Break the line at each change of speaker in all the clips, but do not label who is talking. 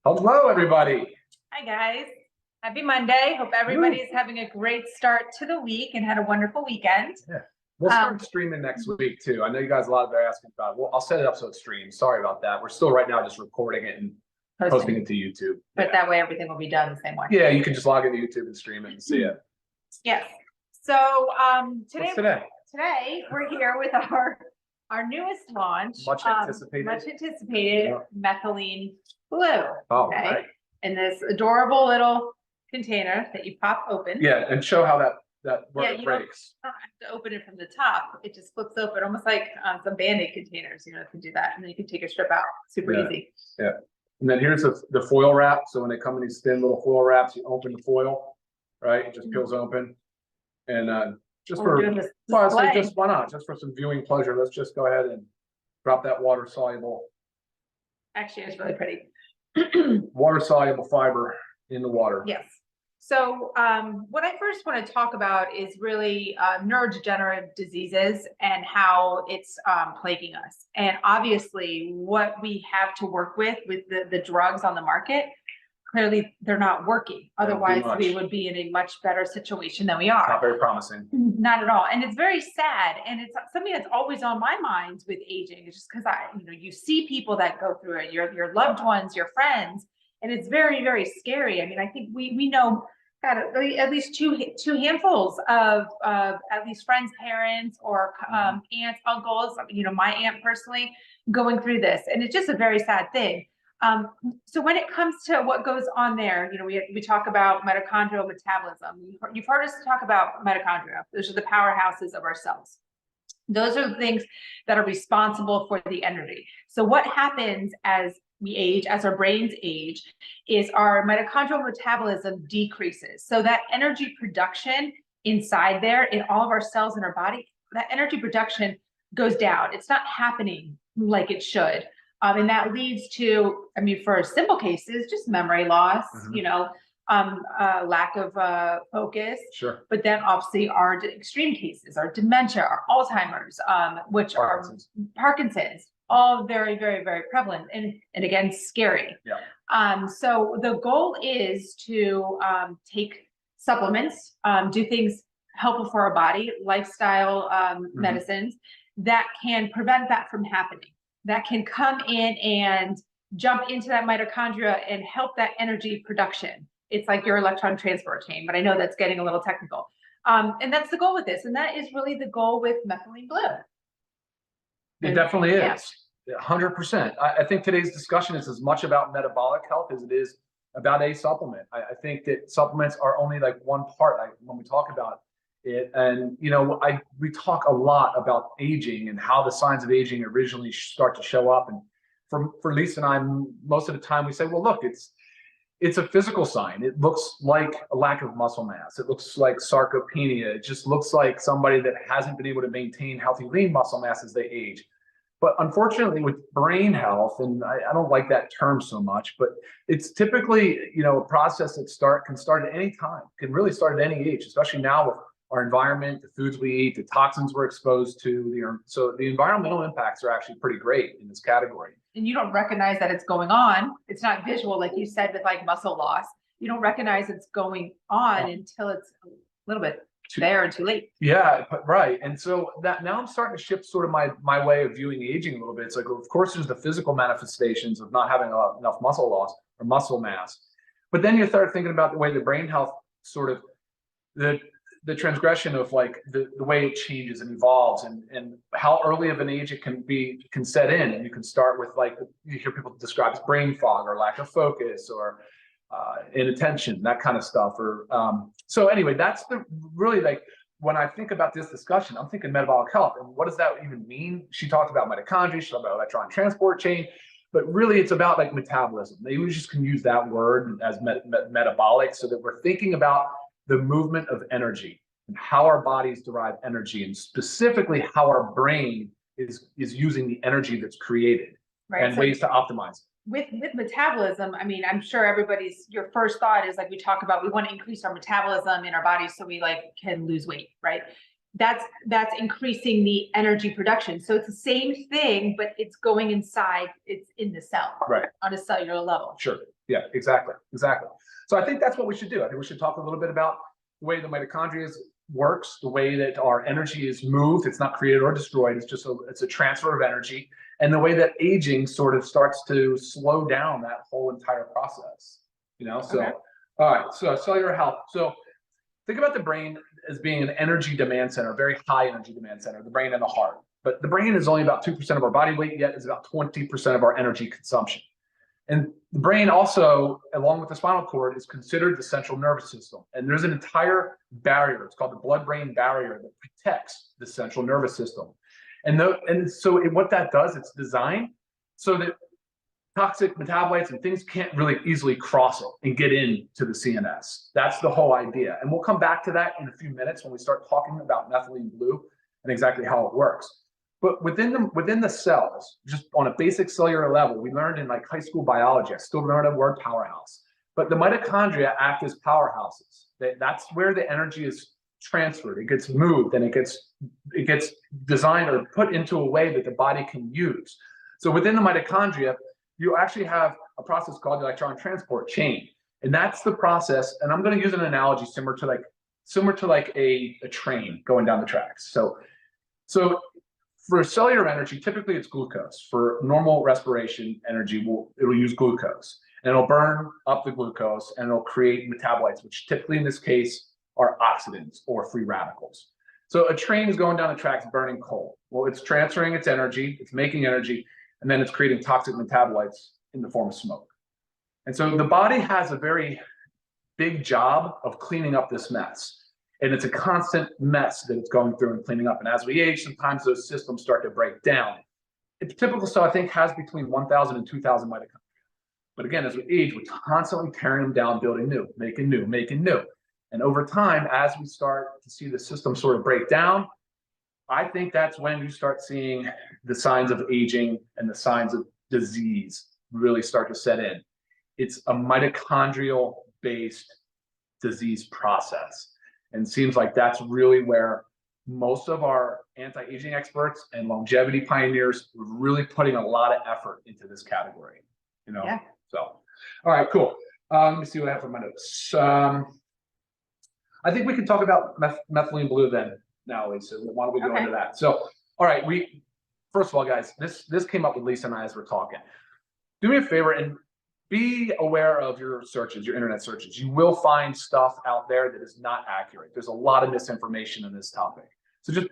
Hello, everybody.
Hi, guys. Happy Monday. Hope everybody's having a great start to the week and had a wonderful weekend.
Yeah. We'll start streaming next week, too. I know you guys a lot are asking about it. Well, I'll set it up so it streams. Sorry about that. We're still right now just recording it and posting it to YouTube.
But that way everything will be done the same way.
Yeah, you can just log into YouTube and stream it and see it.
Yes. So today we're here with our newest launch.
Much anticipated.
Yeah. Methylene Blue.
Oh, okay. Right.
In this adorable little container that you pop open.
Yeah, and show how that breaks.
You don't have to open it from the top. It just flips open, almost like some Band-Aid containers. You can do that, and then you can take a strip out. Super easy.
Yeah. And then here's the foil wrap. So when they come in these thin little foil wraps, you open the foil, right? It just peels open. And just for why not? Just for some viewing pleasure, let's just go ahead and drop that water soluble.
Actually, it's really pretty.
Water soluble fiber in the water.
Yes. So what I first want to talk about is really neurodegenerative diseases and how it's plaguing us. And obviously what we have to work with the drugs on the market, clearly they're not working. Otherwise we would be in a much better situation than we are.
Not very promising.
Not at all. And it's very sad. And it's something that's always on my mind with aging. It's just because you see people that go through it, your loved ones, your friends, and it's very, very scary. I mean, I think we know at least two handfuls of at least friends, parents, or aunts, uncles, my aunt personally going through this. And it's just a very sad thing. So when it comes to what goes on there, we talk about mitochondrial metabolism. You've heard us talk about mitochondria. Those are the powerhouses of our cells. Those are the things that are responsible for the energy. So what happens as we age, as our brains age, is our mitochondrial metabolism decreases. So that energy production inside there in all of our cells in our body, that energy production goes down. It's not happening like it should. And that leads to, for simple cases, just memory loss, lack of focus. Sure. But then obviously our extreme cases, our dementia, our Alzheimer's, which Parkinson's. Are Parkinson's, all very, very, very prevalent and again, scary. Yeah. So the goal is to take supplements, do things helpful for our body, lifestyle medicines that can prevent that from happening. That can come in and jump into that mitochondria and help that energy production. It's like your electron transport chain, but I know that's getting a little technical. And that's the goal with this. And that is really the goal with Methylene Blue.
It definitely is. 100%. I think today's discussion is as much about metabolic health as it is about a supplement. I think that supplements are only like one part when we talk about it. And, we talk a lot about aging and how the signs of aging originally start to show up. And for Lisa and I, most of the time we say, well, look, it's a physical sign. It looks like a lack of muscle mass. It looks like sarcopenia. It just looks like somebody that hasn't been able to maintain healthy lean muscle mass as they age. But unfortunately with brain health, and I don't like that term so much, but it's typically, a process that can start at any time, can really start at any age, especially now with our environment, the foods we eat, the toxins we're exposed to. So the environmental impacts are actually pretty great in this category.
And you don't recognize that it's going on. It's not visual, like you said, with like muscle loss. You don't recognize it's going on until it's a little bit there and too late.
Yeah, right. And so that now I'm starting to shift sort of my way of viewing aging a little bit. It's like, of course, there's the physical manifestations of not having enough muscle loss or muscle mass. But then you start thinking about the way the brain health sort of the transgression of like the way it changes and evolves and how early of an age it can set in. And you can start with like, you hear people describe as brain fog or lack of focus or inattention, that kind of stuff. So anyway, that's really like, when I think about this discussion, I'm thinking metabolic health. And what does that even mean? She talked about mitochondria, she talked about electron transport chain, but really it's about like metabolism. They just can use that word as metabolic, so that we're thinking about the movement of energy and how our bodies derive energy, and specifically how our brain is using the energy that's created, and ways to optimize.
With metabolism, I'm sure your first thought is like, we talk about, we want to increase our metabolism in our bodies so we can lose weight, right? that's increasing the energy production. So it's the same thing, but it's going inside, it's in the cell,
Right.
on a cellular level.
Sure. Yeah, exactly. Exactly. So I think that's what we should do. I think we should talk a little bit about the way the mitochondria works, the way that our energy is moved. It's not created or destroyed. It's a transfer of energy, and the way that aging sort of starts to slow down that whole entire process. So
Okay.
all right. So cellular health. So think about the brain as being an energy demand center, a very high energy demand center, the brain and the heart. But the brain is only about 2% of our body weight, yet is about 20% of our energy consumption. And the brain also, along with the spinal cord, is considered the central nervous system. And there's an entire barrier, it's called the blood-brain barrier, that protects the central nervous system. And so what that does, it's designed so that toxic metabolites and things can't really easily cross it and get into the CNS. That's the whole idea. And we'll come back to that in a few minutes when we start talking about methylene blue and exactly how it works. But within the cells, just on a basic cellular level, we learned in like high school biology, I still learned the word powerhouse, but the mitochondria act as powerhouses. That's where the energy is transferred. It gets moved and it gets designed or put into a way that the body can use. So within the mitochondria, you actually have a process called the electron transport chain. And that's the process. And I'm going to use an analogy similar to like a train going down the tracks. So for cellular energy, typically it's glucose. For normal respiration energy, it'll use glucose. And it'll burn up the glucose and it'll create metabolites, which typically in this case are oxidants or free radicals. So a train is going down the tracks burning coal. Well, it's transferring its energy, it's making energy, and then it's creating toxic metabolites in the form of smoke. And so the body has a very big job of cleaning up this mess. And it's a constant mess that it's going through and cleaning up. And as we age, sometimes those systems start to break down. A typical cell, I think, has between 1,000 and 2,000 mitochondria. But again, as we age, we're constantly tearing them down, building new, making new, making new. And over time, as we start to see the system sort of break down, I think that's when you start seeing the signs of aging and the signs of disease really start to set in. It's a mitochondrial-based disease process. And it seems like that's really where most of our anti-aging experts and longevity pioneers are really putting a lot of effort into this category.
Yeah.
So, all right, cool. Let me see what I have for my notes. I think we can talk about methylene blue then now, Lisa. Why don't we go into that? So, all right, first of all, guys, this came up with Lisa and I as we're talking. Do me a favor and be aware of your searches, your internet searches. You will find stuff out there that is not accurate. There's a lot of misinformation in this topic. So just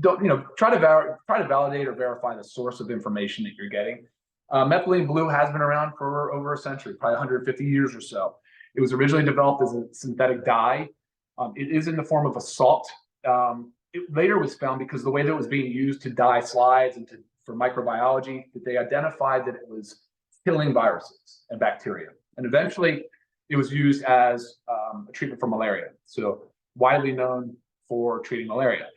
don't, try to validate or verify the source of information that you're getting. Methylene blue has been around for over a century, probably 150 years or so. It was originally developed as a synthetic dye. It is in the form of a salt. It later was found, because the way that it was being used to dye slides and for microbiology, that they identified that it was killing viruses and bacteria. And eventually it was used as a treatment for malaria. So widely known for treating malaria.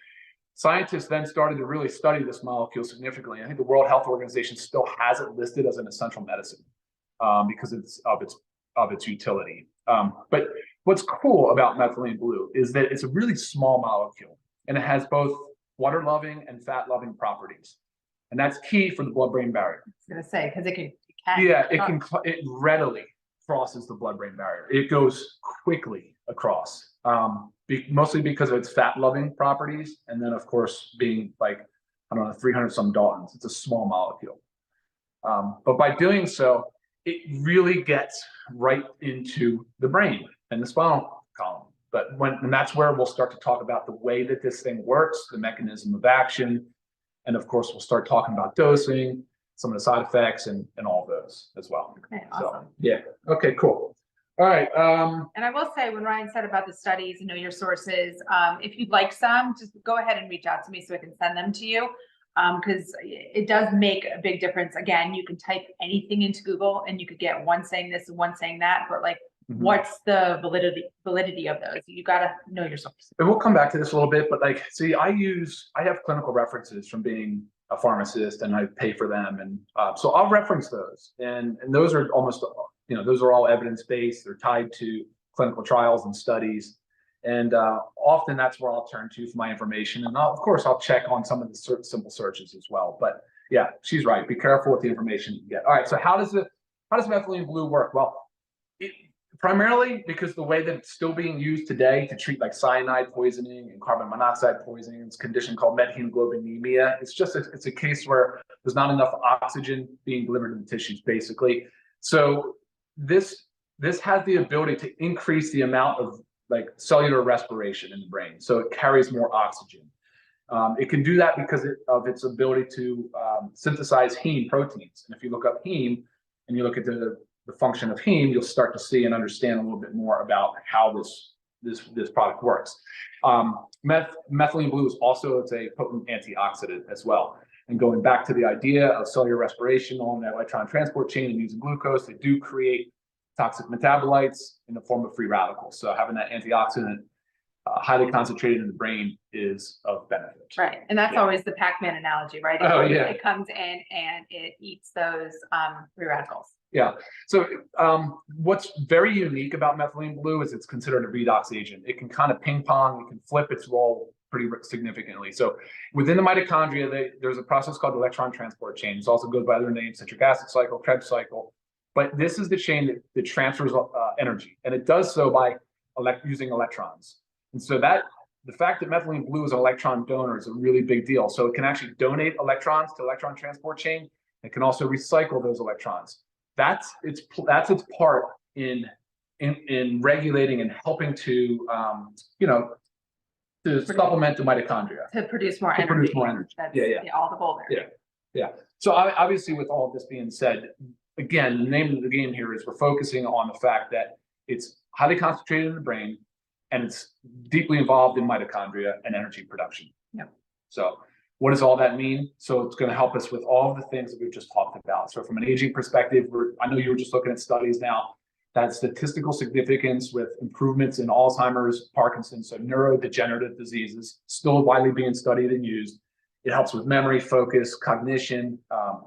Scientists then started to really study this molecule significantly. I think the World Health Organization still has it listed as an essential medicine because of its utility. But what's cool about methylene blue is that it's a really small molecule, and it has both water-loving and fat-loving properties. And that's key for the blood-brain barrier.
I was gonna say, because it
readily crosses the blood-brain barrier. It goes quickly across, mostly because of its fat-loving properties, and then of course being like, I don't know, 300 some Daltons. It's a small molecule, but by doing so, it really gets right into the brain and the spinal column. And that's where we'll start to talk about the way that this thing works, the mechanism of action, and of course we'll start talking about dosing, some of the side effects, and all of those as well.
Okay, awesome.
So, yeah. Okay, cool. All right.
And I will say, when Ryan said about the studies, your sources, if you'd like some, just go ahead and reach out to me so I can send them to you. Because it does make a big difference. Again, you can type anything into Google and you could get one saying this and one saying that, but like, what's the validity of those? You got to know your source.
And we'll come back to this a little bit, but like, see, I have clinical references from being a pharmacist, and I pay for them. And so I'll reference those, and those are almost, those are all evidence-based. They're tied to clinical trials and studies. And often that's where I'll turn to for my information. And of course, I'll check on some of the simple searches as well. But yeah, she's right. Be careful with the information you get. All right. So how does methylene blue work? Well, primarily because the way that it's still being used today to treat like cyanide poisoning and carbon monoxide poisoning, it's a condition called methemoglobinemia. It's a case where there's not enough oxygen being delivered to the tissues, basically. So this has the ability to increase the amount of like cellular respiration in the brain, so it carries more oxygen. It can do that because of its ability to synthesize heme proteins. And if you look up heme and you look at the function of heme, you'll start to see and understand a little bit more about how this product works. Methylene blue is also a potent antioxidant as well. And going back to the idea of cellular respiration on that electron transport chain and using glucose, they do create toxic metabolites in the form of free radicals. So having that antioxidant highly concentrated in the brain is of benefit.
Right. And that's always the Pac-Man analogy, right? It comes in and it eats those free radicals.
Yeah. So what's very unique about methylene blue is it's considered a redox agent. It can kind of ping pong, it can flip its role pretty significantly. So within the mitochondria, there's a process called the electron transport chain. It also goes by other names, citric acid cycle, Krebs cycle. But this is the chain that transfers energy, and it does so by using electrons. And so the fact that methylene blue is an electron donor is a really big deal. So it can actually donate electrons to electron transport chain. It can also recycle those electrons. That's its part in regulating and helping to to supplement the mitochondria
to produce more energy. That's, all the bolder.
Yeah. So obviously, with all of this being said, again, the name of the game here is we're focusing on the fact that it's highly concentrated in the brain and it's deeply involved in mitochondria and energy production.
Yep.
So what does all that mean? So it's going to help us with all of the things that we've just talked about. So from an aging perspective, I know you were just looking at studies now that statistical significance with improvements in Alzheimer's, Parkinson's, so neurodegenerative diseases, still widely being studied and used. It helps with memory, focus, cognition.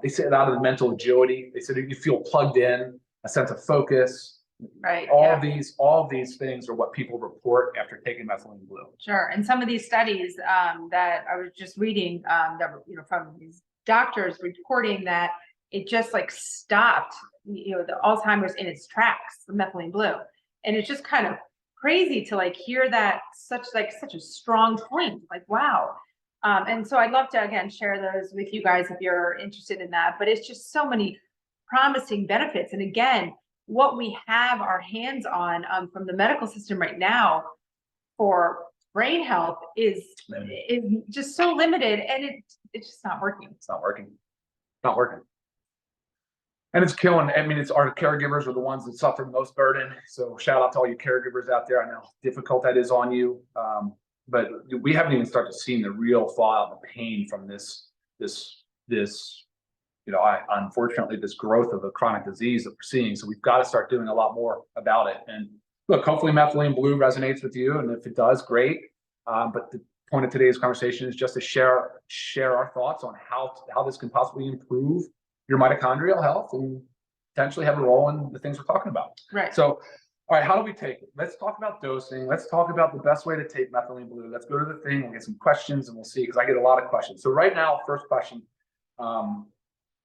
They say it out of the mental agility. They said you feel plugged in, a sense of focus.
Right.
All of these things are what people report after taking methylene blue.
Sure. And some of these studies that I was just reading that from these doctors reporting that it just like stopped the Alzheimer's in its tracks, the methylene blue. And it's just kind of crazy to like hear that such a strong point. Like, wow. And so I'd love to, again, share those with you guys if you're interested in that. But it's just so many promising benefits. And again, what we have our hands on from the medical system right now for brain health is just so limited, and it's just not working.
It's not working. Not working. And it's killing. I mean, it's our caregivers are the ones that suffer the most burden. So shout out to all you caregivers out there. I know how difficult that is on you. But we haven't even started seeing the real fallout, the pain from this, unfortunately, this growth of a chronic disease that we're seeing. So we've got to start doing a lot more about it. And look, hopefully methylene blue resonates with you. And if it does, great. But the point of today's conversation is just to share our thoughts on how this can possibly improve your mitochondrial health and potentially have a role in the things we're talking about.
Right.
So, all right, how do we take it? Let's talk about dosing. Let's talk about the best way to take methylene blue. Let's go to the thing. We'll get some questions and we'll see, because I get a lot of questions. So right now, first question, you want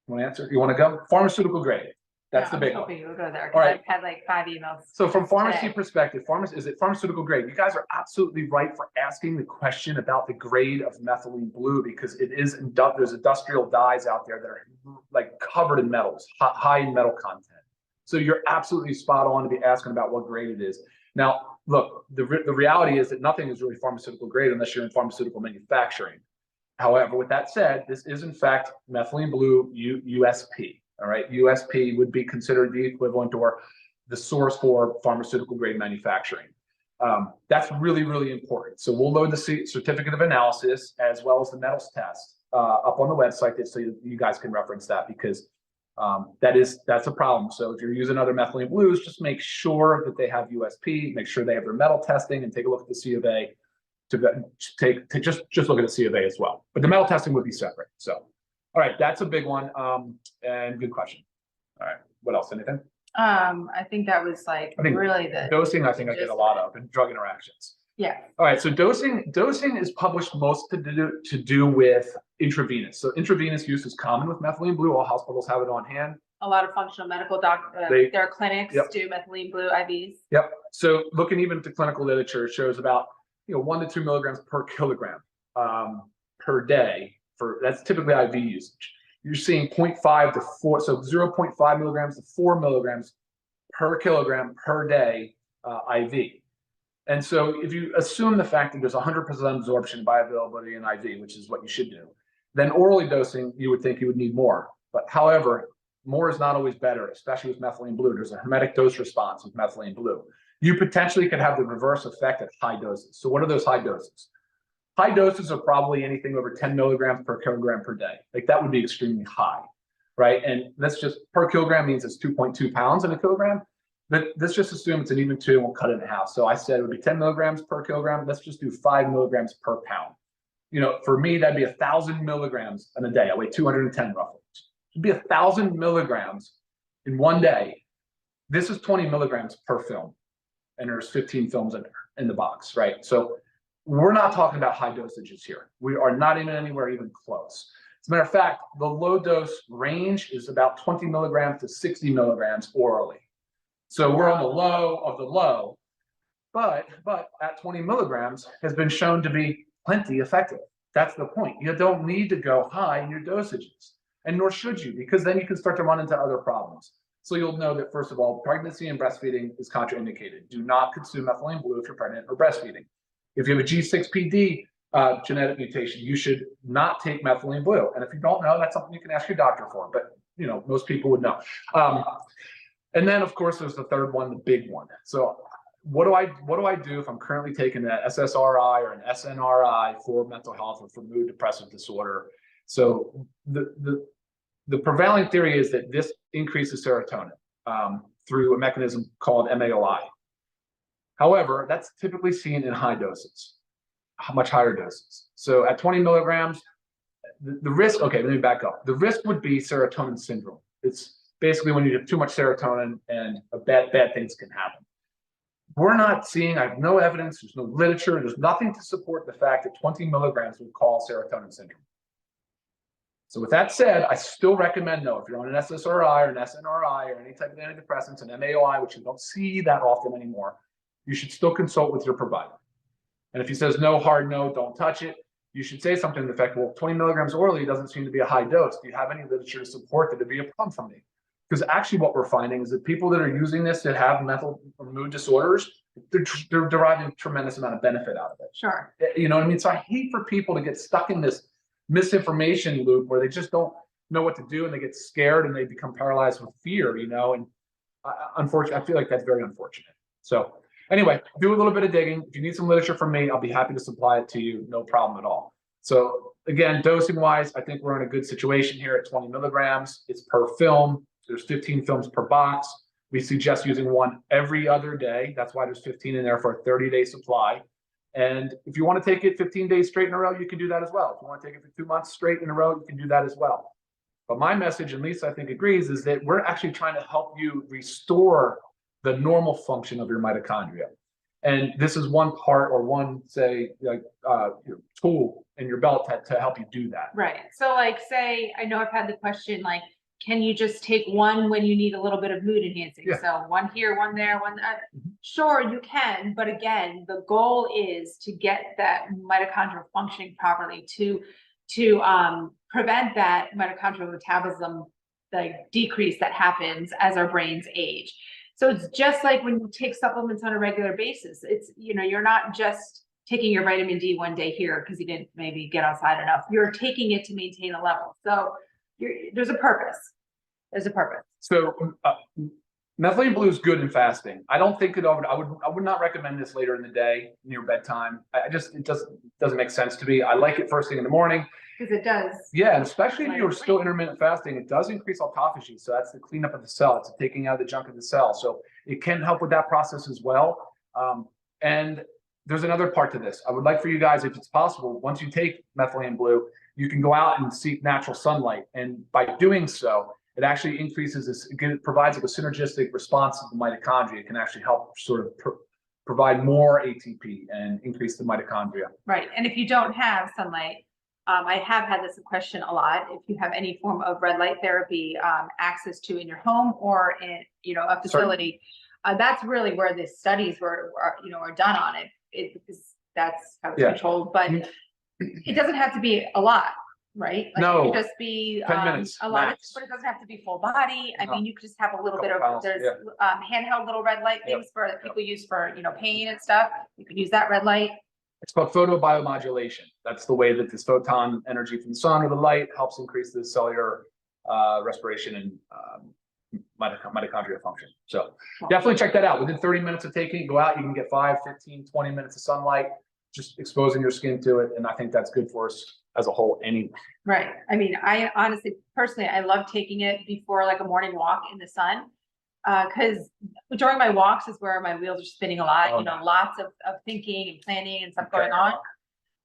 to answer? You want to go? Pharmaceutical grade. That's the big one.
You will go there.
All right.
I've had like 5 emails.
So from pharmacy perspective, is it pharmaceutical grade? You guys are absolutely right for asking the question about the grade of methylene blue, because there's industrial dyes out there that are like covered in metals, high in metal content. So you're absolutely spot on to be asking about what grade it is. Now, look, the reality is that nothing is really pharmaceutical grade unless you're in pharmaceutical manufacturing. However, with that said, this is in fact methylene blue USP. All right, USP would be considered the equivalent or the source for pharmaceutical grade manufacturing. That's really, really important. So we'll load the certificate of analysis as well as the metals test up on the website so you guys can reference that, because that's a problem. So if you're using other methylene blues, just make sure that they have USP, make sure they have their metal testing, and take a look at the C of A to just look at the C of A as well. But the metal testing would be separate. So, all right, that's a big one. And good question. All right, what else? Anything?
I think that was really the
dosing. I think I get a lot of, and drug interactions.
Yeah.
All right, so dosing is published most to do with intravenous. So intravenous use is common with methylene blue. All hospitals have it on hand.
A lot of functional medical their clinics do methylene blue IVs.
Yep. So looking even at the clinical literature shows about 1 to 2 milligrams per kilogram per day. That's typically IV usage. You're seeing 0.5 to 4, so 0.5 milligrams to 4 milligrams per kilogram per day IV. And so if you assume the fact that there's 100% absorption bioavailability in IV, which is what you should do, then orally dosing, you would think you would need more. But however, more is not always better, especially with methylene blue. There's a hermetic dose response with methylene blue. You potentially could have the reverse effect at high doses. So what are those high doses? High doses are probably anything over 10 milligrams per kilogram per day. Like that would be extremely high, right? And that's just per kilogram means it's 2.2 pounds in a kilogram. But let's just assume it's an even 2 and we'll cut it in half. So I said it would be 10 milligrams per kilogram. Let's just do 5 milligrams per pound. For me, that'd be 1,000 milligrams in a day. I weigh 210 roughly. It'd be 1,000 milligrams in one day. This is 20 milligrams per film. And there's 15 films in the box, right? So we're not talking about high dosages here. We are not even anywhere even close. As a matter of fact, the low dose range is about 20 milligrams to 60 milligrams orally. So we're on the low of the low, but at 20 milligrams has been shown to be plenty effective. That's the point. You don't need to go high in your dosages, and nor should you, because then you can start to run into other problems. So you'll know that, first of all, pregnancy and breastfeeding is contraindicated. Do not consume methylene blue if you're pregnant or breastfeeding. If you have a G6PD genetic mutation, you should not take methylene blue. And if you don't know, that's something you can ask your doctor for, but most people would know. And then, of course, there's the third one, the big one. So what do I do if I'm currently taking an SSRI or an SNRI for mental health or for mood depressive disorder? So the prevailing theory is that this increases serotonin through a mechanism called MAOI. However, that's typically seen in high doses, much higher doses. So at 20 milligrams, the risk, okay, let me back up. The risk would be serotonin syndrome. It's basically when you have too much serotonin and bad things can happen. We're not seeing, I have no evidence, there's no literature, there's nothing to support the fact that 20 milligrams would cause serotonin syndrome. So with that said, I still recommend, no, if you're on an SSRI or an SNRI or any type of antidepressants, an MAOI, which you don't see that often anymore, you should still consult with your provider. And if he says no, hard no, don't touch it, you should say something to the effect, well, 20 milligrams orally doesn't seem to be a high dose. Do you have any literature to support that it'd be a problem for me? Because actually what we're finding is that people that are using this that have mental or mood disorders, they're deriving a tremendous amount of benefit out of it.
Sure.
You know what I mean? So I hate for people to get stuck in this misinformation loop where they just don't know what to do and they get scared and they become paralyzed with fear, and unfortunately, I feel like that's very unfortunate. So anyway, do a little bit of digging. If you need some literature from me, I'll be happy to supply it to you. No problem at all. So again, dosing wise, I think we're in a good situation here at 20 milligrams. It's per film. There's 15 films per box. We suggest using one every other day. That's why there's 15 in there for a 30-day supply. And if you want to take it 15 days straight in a row, you can do that as well. If you want to take it for 2 months straight in a row, you can do that as well. But my message, and Lisa, I think, agrees, is that we're actually trying to help you restore the normal function of your mitochondria. And this is one part or one, say, tool in your belt to help you do that.
Right. So say, I know I've had the question, can you just take one when you need a little bit of mood enhancing? Yeah. So one here, one there, one there. Mm-hmm. Sure, you can. But again, the goal is to get that mitochondrial functioning properly to prevent that mitochondrial metabolism, decrease that happens as our brains age. So it's just like when you take supplements on a regular basis. It's, you're not just taking your vitamin D one day here because you didn't maybe get outside enough. You're taking it to maintain a level. So there's a purpose. There's a purpose.
So methylene blue is good in fasting. I don't think I would not recommend this later in the day near bedtime. It doesn't make sense to me. I like it first thing in the morning.
Because it does.
Yeah, and especially if you're still intermittent fasting, it does increase autophagy. So that's the cleanup of the cell. It's taking out the junk of the cell. So it can help with that process as well. And there's another part to this. I would like for you guys, if it's possible, once you take methylene blue, you can go out and seek natural sunlight. And by doing so, it actually increases this, it provides a synergistic response to the mitochondria. It can actually help sort of provide more ATP and increase the mitochondria.
Right. And if you don't have sunlight, I have had this question a lot. If you have any form of red light therapy access to in your home or in, a facility, that's really where the studies are done on it. Because that's how it's controlled, but it doesn't have to be a lot, right? Like
No.
it could just be
10 minutes,
a lot,
max.
but it doesn't have to be full body. I mean, you could just have a little bit of,
Pounds,
there's handheld little red light things for that people use for, pain and stuff. You could use that red light.
It's called photobiomodulation. That's the way that this photon energy from the sun or the light helps increase the cellular respiration and mitochondrial function. So definitely check that out. Within 30 minutes of taking it, go out, you can get 5, 15, 20 minutes of sunlight, just exposing your skin to it. And I think that's good for us as a whole anyway.
Right. I mean, I honestly, personally, I love taking it before like a morning walk in the sun. Because during my walks is where my wheels are spinning a lot, lots of thinking and planning and stuff going on.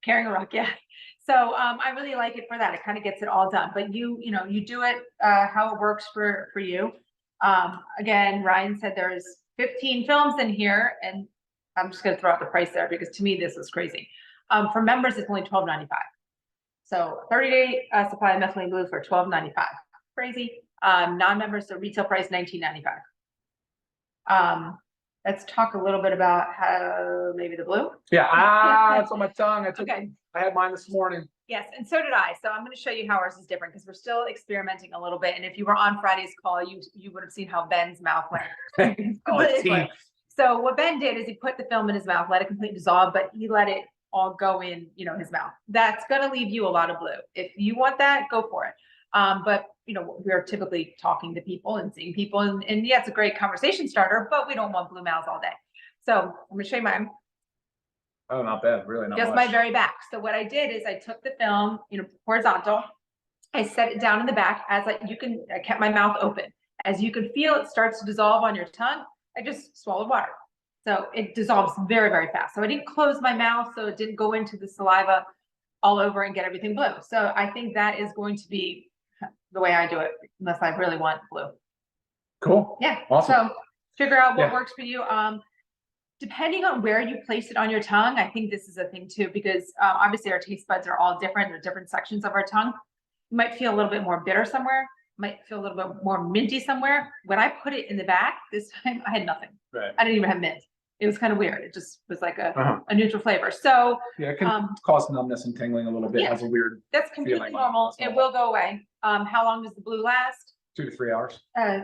Carrying a rock, yeah. So I really like it for that. It kind of gets it all done. But you do it how it works for you. Again, Ryan said there's 15 films in here, and I'm just going to throw out the price there because to me this is crazy. For members, it's only $12.95. So 30-day supply of Methylene Blue for $12.95. Crazy. Non-members, the retail price $19.95. Let's talk a little bit about how maybe the blue.
Yeah, it's on my tongue. I had mine this morning.
Yes, and so did I. So I'm going to show you how ours is different because we're still experimenting a little bit. And if you were on Friday's call, you would have seen how Ben's mouth went. So what Ben did is he put the film in his mouth, let it completely dissolve, but he let it all go in, his mouth. That's going to leave you a lot of blue. If you want that, go for it. But we're typically talking to people and seeing people, and yeah, it's a great conversation starter, but we don't want blue mouths all day. So I'm going to show you mine.
Oh, not bad. Really not
Just
much.
my very back. So what I did is I took the film, horizontal. I set it down in the back I kept my mouth open. As you can feel, it starts to dissolve on your tongue. I just swallowed water. So it dissolves very, very fast. So I didn't close my mouth, so it didn't go into the saliva all over and get everything blue. So I think that is going to be the way I do it, unless I really want blue.
Cool.
Yeah.
Awesome.
So figure out what works for you. Depending on where you place it on your tongue, I think this is a thing too, because obviously our taste buds are all different. There are different sections of our tongue. You might feel a little bit more bitter somewhere, might feel a little bit more minty somewhere. When I put it in the back this time, I had nothing.
Right.
I didn't even have mint. It was kind of weird. It just was like a neutral flavor. So
yeah, it can cause numbness and tingling a little bit. Has a weird.
That's completely normal. It will go away. How long does the blue last?
2 to 3 hours.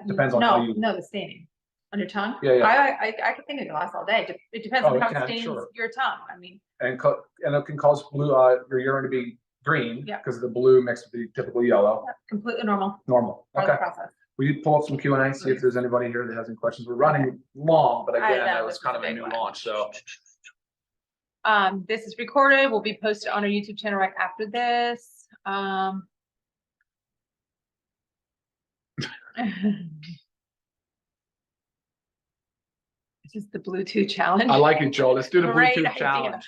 Depends on
how
you.
No, the staining on your tongue.
Yeah.
I could think it can last all day. It depends on how it stains your tongue. I mean. And
it can cause blue your urine to be green because of the blue mixed with the typical yellow.
Completely normal.
Normal.
Okay. Process.
Will you pull up some Q&A, see if there's anybody here that has any questions? We're running long, but again, that was kind of a new launch. So
this is recorded. Will be posted on our YouTube channel right after this. This is the Bluetooth challenge.
I like it, Joel. Let's do the
Great
Bluetooth
idea.
challenge.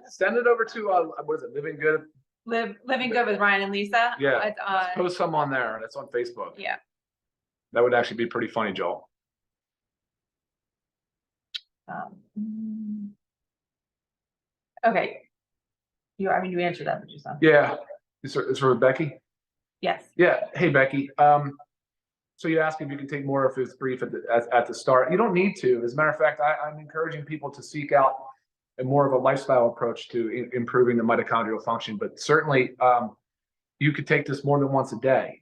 Send it over to what is it? Living Good.
Living Good with Ryan and Lisa.
Yeah. Let's post some on there. That's on Facebook.
Yeah.
That would actually be pretty funny, Joel.
Okay. You answered that, but you said.
Yeah. It's for Becky.
Yes.
Yeah. Hey, Becky. So you asked if you can take more if it's brief at the start. You don't need to. As a matter of fact, I'm encouraging people to seek out a more of a lifestyle approach to improving the mitochondrial function. But certainly, you could take this more than once a day.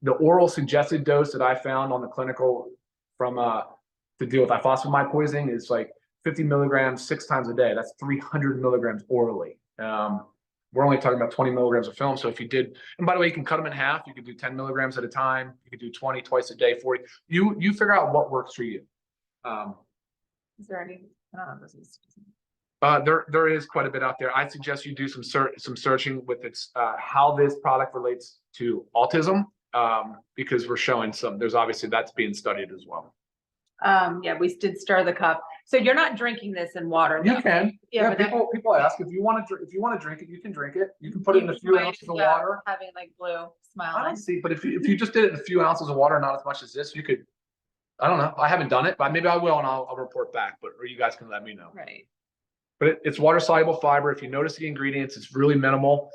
The oral suggested dose that I found on the clinical to deal with ifosfamide poisoning is like 50 milligrams 6 times a day. That's 300 milligrams orally. We're only talking about 20 milligrams of film. So if you did, and by the way, you can cut them in half. You could do 10 milligrams at a time. You could do 20 twice a day, 40. You figure out what works for you.
Is there any? I don't know.
There is quite a bit out there. I suggest you do some searching with how this product relates to autism, because we're showing there's obviously that's being studied as well.
Yeah, we did stir the cup. So you're not drinking this in water.
You can. Yeah, people ask if you want to drink it, you can drink it. You can put it in a few ounces of water.
Having like blue smile.
I don't see, but if you just did it in a few ounces of water, not as much as this, you could I don't know. I haven't done it, but maybe I will, and I'll report back. But or you guys can let me know.
Right.
But it's water soluble fiber. If you notice the ingredients, it's really minimal.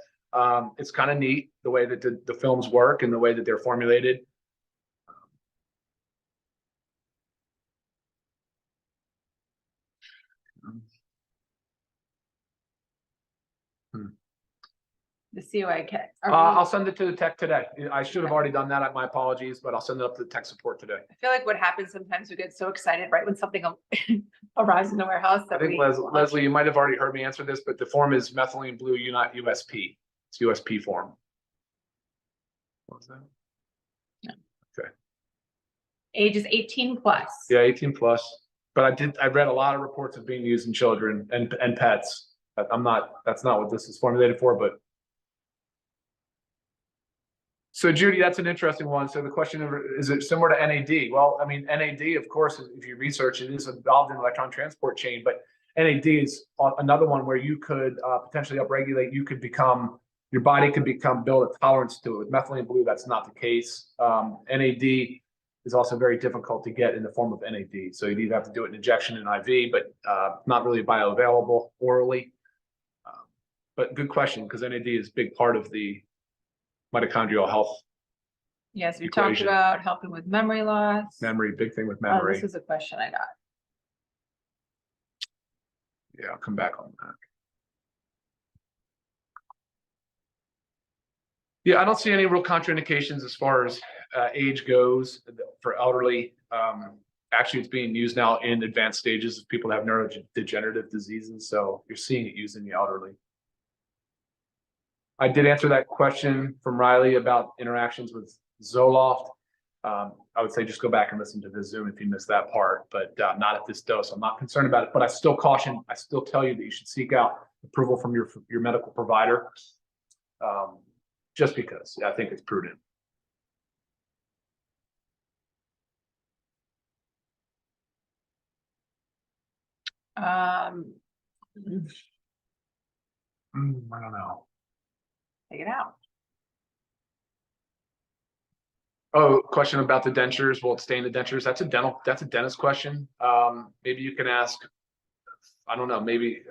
It's kind of neat the way that the films work and the way that they're formulated.
The COA kit.
I'll send it to the tech today. I should have already done that. My apologies, but I'll send it up to the tech support today.
I feel like what happens sometimes we get so excited right when something arrives in the warehouse
I
that
think Leslie, you might have already heard me answer this, but the form is Methylene Blue USP. It's USP form. What's that?
No.
Okay.
Age is 18 plus.
Yeah, 18 plus. But I read a lot of reports of being used in children and pets. That's not what this is formulated for, but. So Judy, that's an interesting one. So the question is it similar to NAD? Well, I mean, NAD, of course, if you research, it is involved in the electron transport chain, but NAD is another one where you could potentially upregulate. Your body could build a tolerance to it. With methylene blue, that's not the case. NAD is also very difficult to get in the form of NAD. So you'd either have to do it in injection and IV, but not really bioavailable orally. But good question, because NAD is a big part of the mitochondrial health.
Yes, we talked about helping with memory loss.
Memory, big thing with memory.
This is a question I got.
Yeah, I'll come back on that. Yeah, I don't see any real contraindications as far as age goes for elderly. Actually, it's being used now in advanced stages of people that have neurodegenerative diseases. So you're seeing it used in the elderly. I did answer that question from Riley about interactions with Zoloft. I would say just go back and listen to the Zoom if you missed that part, but not at this dose. I'm not concerned about it, but I still tell you that you should seek out approval from your medical provider, just because I think it's prudent.
I
don't know.
Take it out.
Oh, question about the dentures. Will it stay in the dentures? That's a dentist question. Maybe you can ask, I don't know, maybe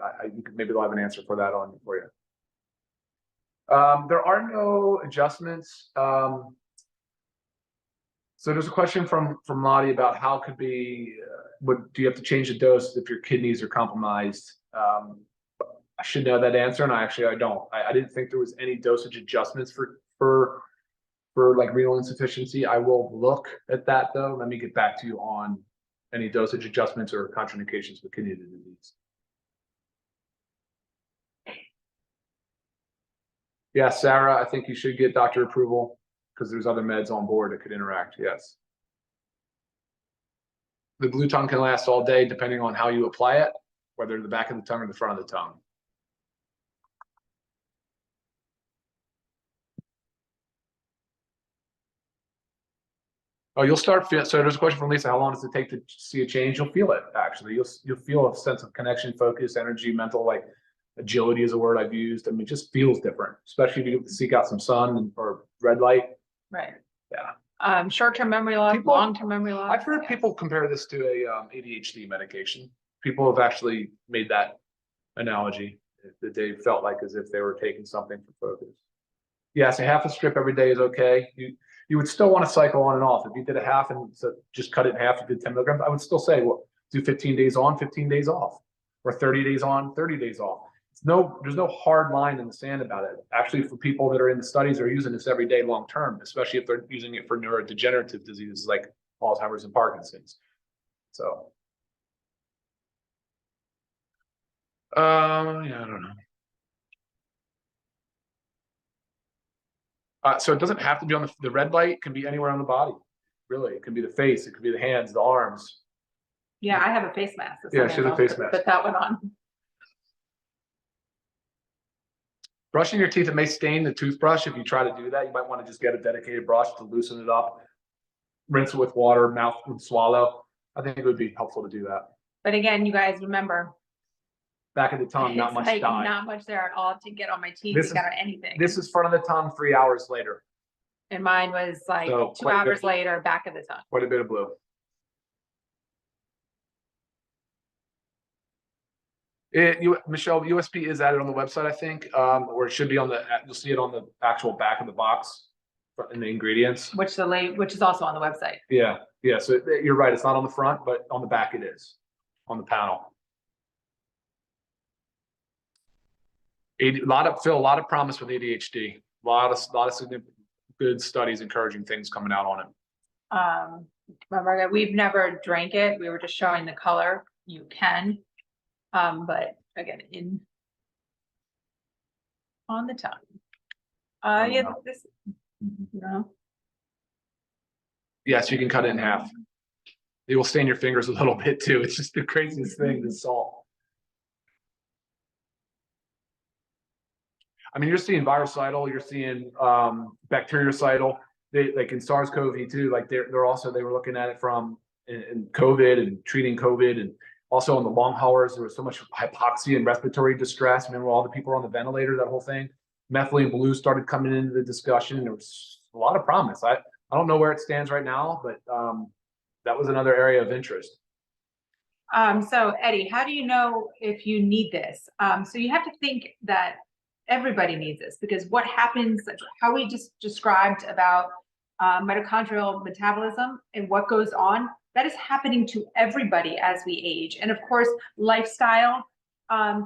they'll have an answer for that for you. There are no adjustments. So there's a question from Lottie about how could be, do you have to change the dose if your kidneys are compromised? I should know that answer, and I don't. I didn't think there was any dosage adjustments for like renal insufficiency. I will look at that though. Let me get back to you on any dosage adjustments or contraindications with kidney disease. Yeah, Sarah, I think you should get doctor approval because there's other meds on board that could interact. Yes. The blue tongue can last all day depending on how you apply it, whether the back of the tongue or the front of the tongue. Oh, you'll start feel. So there's a question from Lisa. How long does it take to see a change? You'll feel it actually. You'll feel a sense of connection, focus, energy, mental, like agility is a word I've used. I mean, it just feels different, especially if you seek out some sun or red light.
Right.
Yeah.
Short-term memory loss, long-term memory loss.
I've heard people compare this to a ADHD medication. People have actually made that analogy that they felt like as if they were taking something for focus. Yes, a half a strip every day is okay. You would still want to cycle on and off. If you did a half and so just cut it in half, you did 10 milligrams, I would still say, well, do 15 days on, 15 days off, or 30 days on, 30 days off. There's no hard line in the sand about it. Actually, for people that are in the studies are using this every day long term, especially if they're using it for neurodegenerative diseases like Alzheimer's and Parkinson's. So, yeah, I don't know. So it doesn't have to be on the red light. Can be anywhere on the body. Really, it can be the face. It could be the hands, the arms.
Yeah, I have a face mask.
Yeah, she has a face mask.
Put that one on.
Brushing your teeth, it may stain the toothbrush. If you try to do that, you might want to just get a dedicated brush to loosen it up. Rinse it with water, mouth would swallow. I think it would be helpful to do that.
But again, you guys remember,
back of the tongue, not much
like
dye.
not much there at all to get on my teeth, to get on anything.
This is front of the tongue 3 hours later.
And mine was like
So
2 hours later, back of the tongue.
Quite a bit of blue. Michelle, USP is added on the website, I think, or it should be on the, you'll see it on the actual back of the box in the ingredients.
Which is also on the website.
Yeah, yeah. So you're right. It's not on the front, but on the back it is, on the panel. A lot of promise with ADHD. A lot of significant good studies encouraging things coming out on it.
Remember, we've never drank it. We were just showing the color. You can, but again, on the tongue. Yeah, this, no.
Yes, you can cut it in half. It will stain your fingers a little bit too. It's just the craziest thing, the salt. I mean, you're seeing virucidal, you're seeing bactericidal. They, like in SARS-CoV-2, like they were looking at it from in COVID and treating COVID, and also on the long haulers, there was so much hypoxia and respiratory distress. Remember all the people on the ventilator, that whole thing. Methylene Blue started coming into the discussion. There was a lot of promise. I don't know where it stands right now, but that was another area of interest.
So Eddie, how do you know if you need this? So you have to think that everybody needs this, because what happens, how we just described about mitochondrial metabolism and what goes on, that is happening to everybody as we age. And of course, lifestyle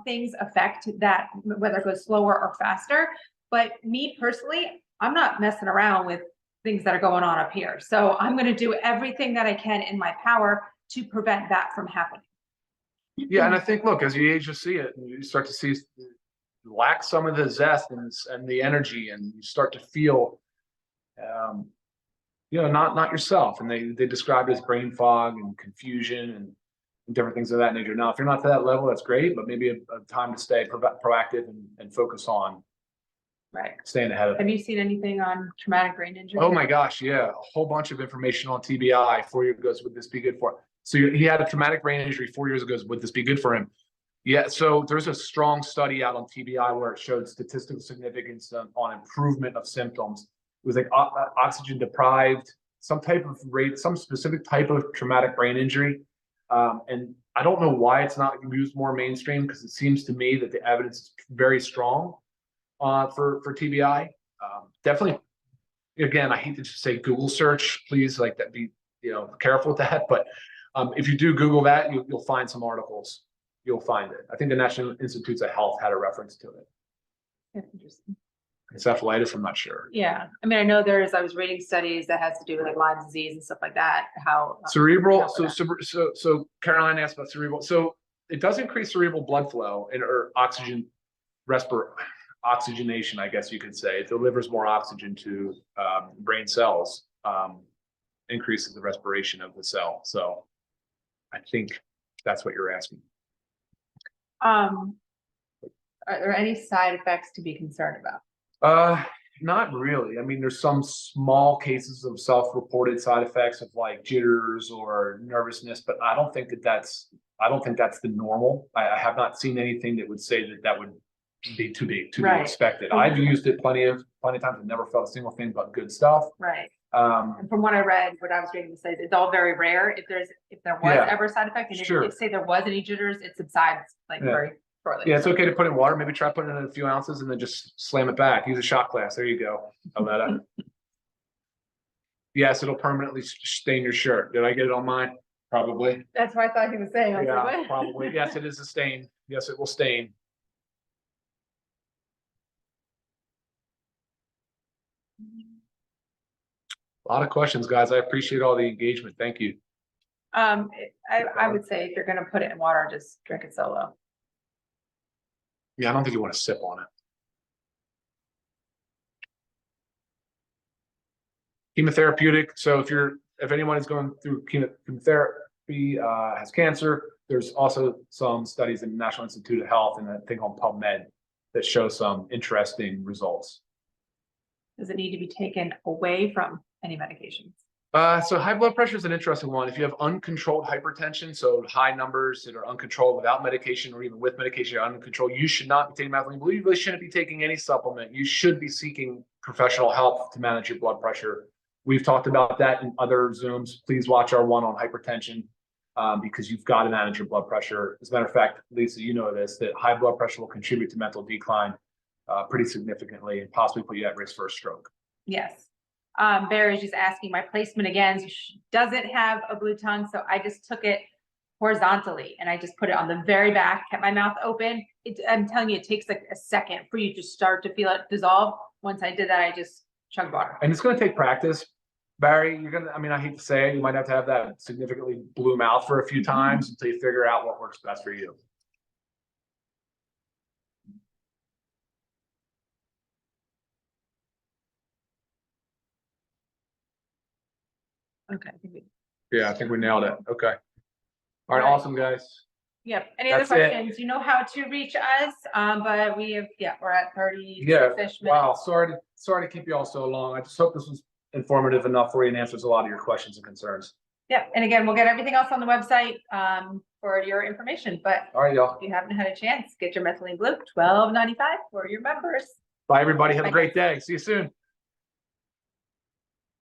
things affect that, whether it goes slower or faster. But me personally, I'm not messing around with things that are going on up here. So I'm going to do everything that I can in my power to prevent that from happening.
Yeah, and I think, look, as you age, you see it, and you start to see lack some of the zest and the energy, and you start to feel, you know, not yourself. And they describe it as brain fog and confusion and different things of that nature. Now, if you're not to that level, that's great, but maybe a time to stay proactive and focus on staying ahead of it.
Have you seen anything on traumatic brain injury?
Oh my gosh, yeah, a whole bunch of information on TBI. 4 years ago, would this be good for him? So he had a traumatic brain injury 4 years ago. Would this be good for him? Yeah, so there's a strong study out on TBI where it showed statistical significance on improvement of symptoms. It was like oxygen deprived, some specific type of traumatic brain injury. And I don't know why it's not used more mainstream, because it seems to me that the evidence is very strong for TBI. Definitely, again, I hate to just say Google search, please, like that, be careful with that. But if you do Google that, you'll find some articles. You'll find it. I think the National Institutes of Health had a reference to it.
That's interesting.
Encephalitis, I'm not sure.
Yeah, I mean, I know I was reading studies that has to do with like Lyme disease and stuff like that. How
cerebral. So Caroline asked about cerebral. So it does increase cerebral blood flow or oxygenation, I guess you could say. It delivers more oxygen to brain cells, increases the respiration of the cell. So I think that's what you're asking.
Are there any side effects to be concerned about?
Not really. I mean, there's some small cases of self-reported side effects of like jitters or nervousness, but I don't think that's the normal. I have not seen anything that would say that would be to be expected. I've used it plenty of times and never felt a single thing but good stuff.
Right. And from what I read, what I was reading to say, it's all very rare. If there was ever a side effect, and if say there was any jitters, it subsides very shortly.
Yeah, it's okay to put in water. Maybe try putting in a few ounces and then just slam it back. Use a shot glass. There you go, Aletta. Yes, it'll permanently stain your shirt. Did I get it on mine? Probably.
That's what I thought he was saying.
Yeah, probably. Yes, it is a stain. Yes, it will stain. A lot of questions, guys. I appreciate all the engagement. Thank you.
I would say if you're going to put it in water, just drink it solo.
Yeah, I don't think you want to sip on it. Chemotherapeutic. So if anyone is going through chemotherapy, has cancer, there's also some studies in the National Institute of Health and a thing called PubMed that show some interesting results.
Does it need to be taken away from any medications?
So high blood pressure is an interesting one. If you have uncontrolled hypertension, so high numbers that are uncontrolled without medication or even with medication you're uncontrolled, you should not be taking methylene blue. You really shouldn't be taking any supplement. You should be seeking professional help to manage your blood pressure. We've talked about that in other Zooms. Please watch our one on hypertension. because you've got to manage your blood pressure. As a matter of fact, Lisa, you know this, that high blood pressure will contribute to mental decline pretty significantly and possibly put you at risk for a stroke.
Yes. Barry's just asking my placement again. So she doesn't have a blue tongue, so I just took it horizontally and I just put it on the very back, kept my mouth open. I'm telling you, it takes like a second for you to start to feel it dissolve. Once I did that, I just chugged water.
And it's going to take practice, Barry. You're gonna, I mean, I hate to say it, you might have to have that significantly blue mouth for a few times until you figure out what works best for you.
Okay.
Yeah, I think we nailed it. Okay. All right,
All right.
awesome, guys.
Yep. Any other
That's it.
questions? You know how to reach us. But we have, we're at 30
Yeah.
minutes.
Wow. Sorry to keep you all so long. I just hope this was informative enough for you and answers a lot of your questions and concerns.
Yep. And again, we'll get everything else on the website for your information. But
All right, y'all.
if you haven't had a chance, get your Methylene Blue, $12.95 for your members.
Bye, everybody. Have a
Bye.
great day. See you soon.